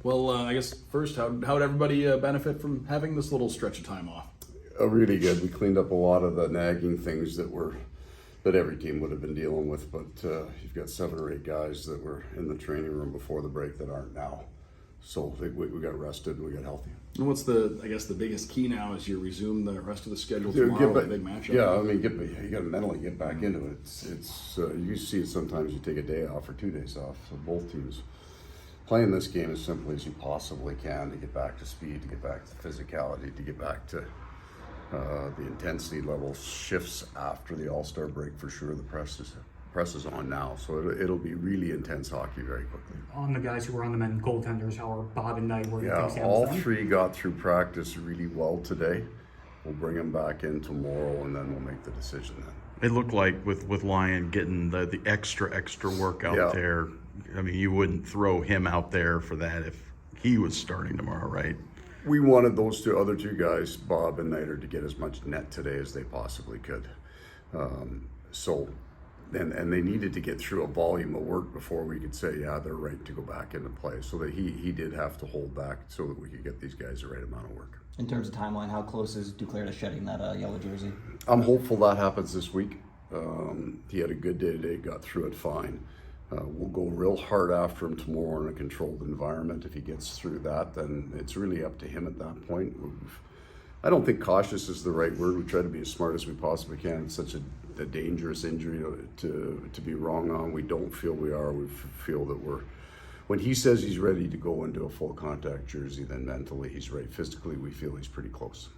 Well, I guess first, how would everybody benefit from having this little stretch of time off? Really good. We cleaned up a lot of the nagging things that every team would have been dealing with, but you've got 7 or 8 guys that were in the training room before the break that aren't now. So we got rested and we got healthy. And what's the biggest key now as you resume the rest of the schedule tomorrow with a big matchup? Yeah, I mean, you got to mentally get back into it. It's you see it sometimes. You take a day off or 2 days off. So both teams playing this game as simply as you possibly can to get back to speed, to get back to physicality, to get back to the intensity level shifts after the All-Star break for sure. The press is on now, so it'll be really intense hockey very quickly. On the guys who were on the men goaltenders, how are Bob and Knight? All 3 got through practice really well today. We'll bring them back in tomorrow, and then we'll make the decision then. It looked like with Lyon getting the extra work out there. I mean, you wouldn't throw him out there for that if he was starting tomorrow, right? We wanted those other two guys, Bob and Nighter, to get as much net today as they possibly could. And they needed to get through a volume of work before we could say, yeah, they're right to go back into play. So that he did have to hold back so that we could get these guys the right amount of work. In terms of timeline, how close is Duclair to shedding that yellow jersey? I'm hopeful that happens this week. He had a good day today, got through it fine. We'll go real hard after him tomorrow in a controlled environment. If he gets through that, then it's really up to him at that point. I don't think cautious is the right word. We try to be as smart as we possibly can. It's such a dangerous injury to be wrong on. We don't feel we are. We feel that when he says he's ready to go into a full contact jersey, then mentally he's right. Physically, we feel he's pretty close.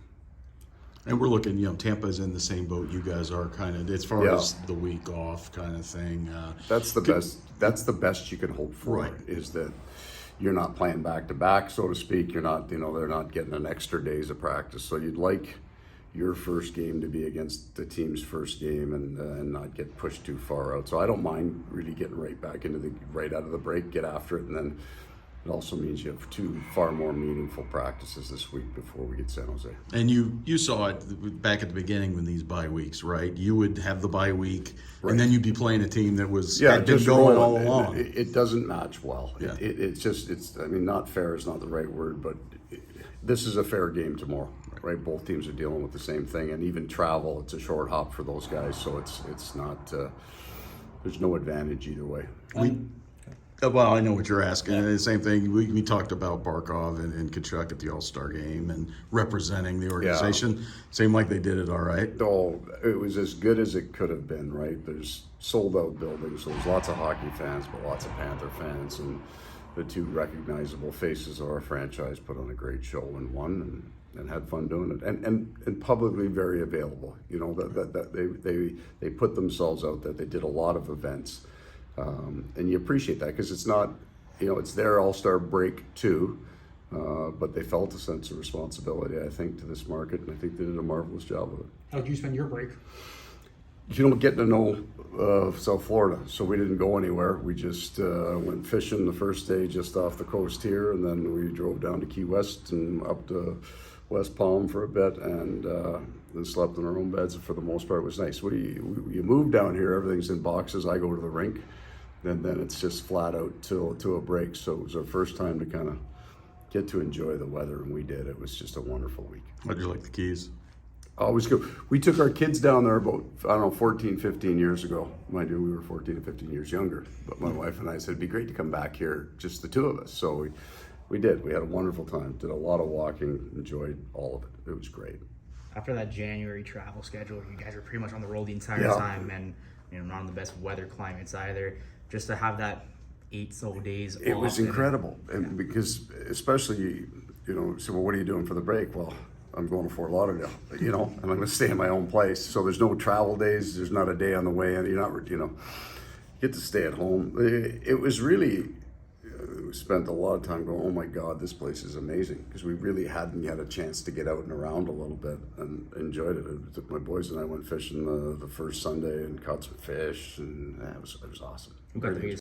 And we're looking, Tampa's in the same boat you guys are, kind of, as far as the week off kind of thing. That's the best. That's the best you can hope for. Right. Is that you're not playing back to back, so to speak. You're not, they're not getting an extra days of practice. So you'd like your first game to be against the team's first game and not get pushed too far out. So I don't mind really getting right back into right out of the break, get after it, and then it also means you have 2 far more meaningful practices this week before we get San Jose. And you saw it back at the beginning when these bye weeks, right? You would have the bye week, and then you'd be playing a team that had been going all along. It doesn't match well. Yeah. It's I mean, not fair is not the right word, but this is a fair game tomorrow, right? Both teams are dealing with the same thing, and even travel, it's a short hop for those guys, so it's not, there's no advantage either way. Well, I know what you're asking. The same thing, we talked about Barkov and Kachuk at the All-Star game and representing the organization. Seemed like they did it all right. Oh, it was as good as it could have been, right? There's sold-out buildings, so there's lots of hockey fans, but lots of Panther fans, and the 2 recognizable faces of our franchise put on a great show and won and had fun doing it, and publicly very available. That they put themselves out there. They did a lot of events. And you appreciate that because it's not, it's their All-Star break too, but they felt a sense of responsibility, I think, to this market, and I think they did a marvelous job of it. How did you spend your break? You don't get to know South Florida, so we didn't go anywhere. We just went fishing the first day just off the coast here, and then we drove down to Key West and up to West Palm for a bit, and then slept in our own beds. For the most part, it was nice. You move down here, everything's in boxes. I go to the rink, and then it's just flat out to a break. So it was our first time to kind of get to enjoy the weather, and we did. It was just a wonderful week. How'd you like the Keys? Always good. We took our kids down there about, 14, 15 years ago. Mind you, we were 14 and 15 years younger. But my wife and I said, it'd be great to come back here, just the 2 of us. So we did. We had a wonderful time. Did a lot of walking, enjoyed all of it. It was great. After that January travel schedule, you guys were pretty much on the road the entire time, and not in the best weather climates either. Just to have that 8 days it off. Was incredible. And because especially, so well, what are you doing for the break? Well, I'm going to Fort Lauderdale, and I'm going to stay in my own place. So there's no travel days. There's not a day on the way, and you're not, get to stay at home. It was really, we spent a lot of time going, oh my God, this place is amazing, because we really hadn't had a chance to get out and around a little bit and enjoyed it. My boys and I went fishing the first Sunday and caught some fish, and it was awesome.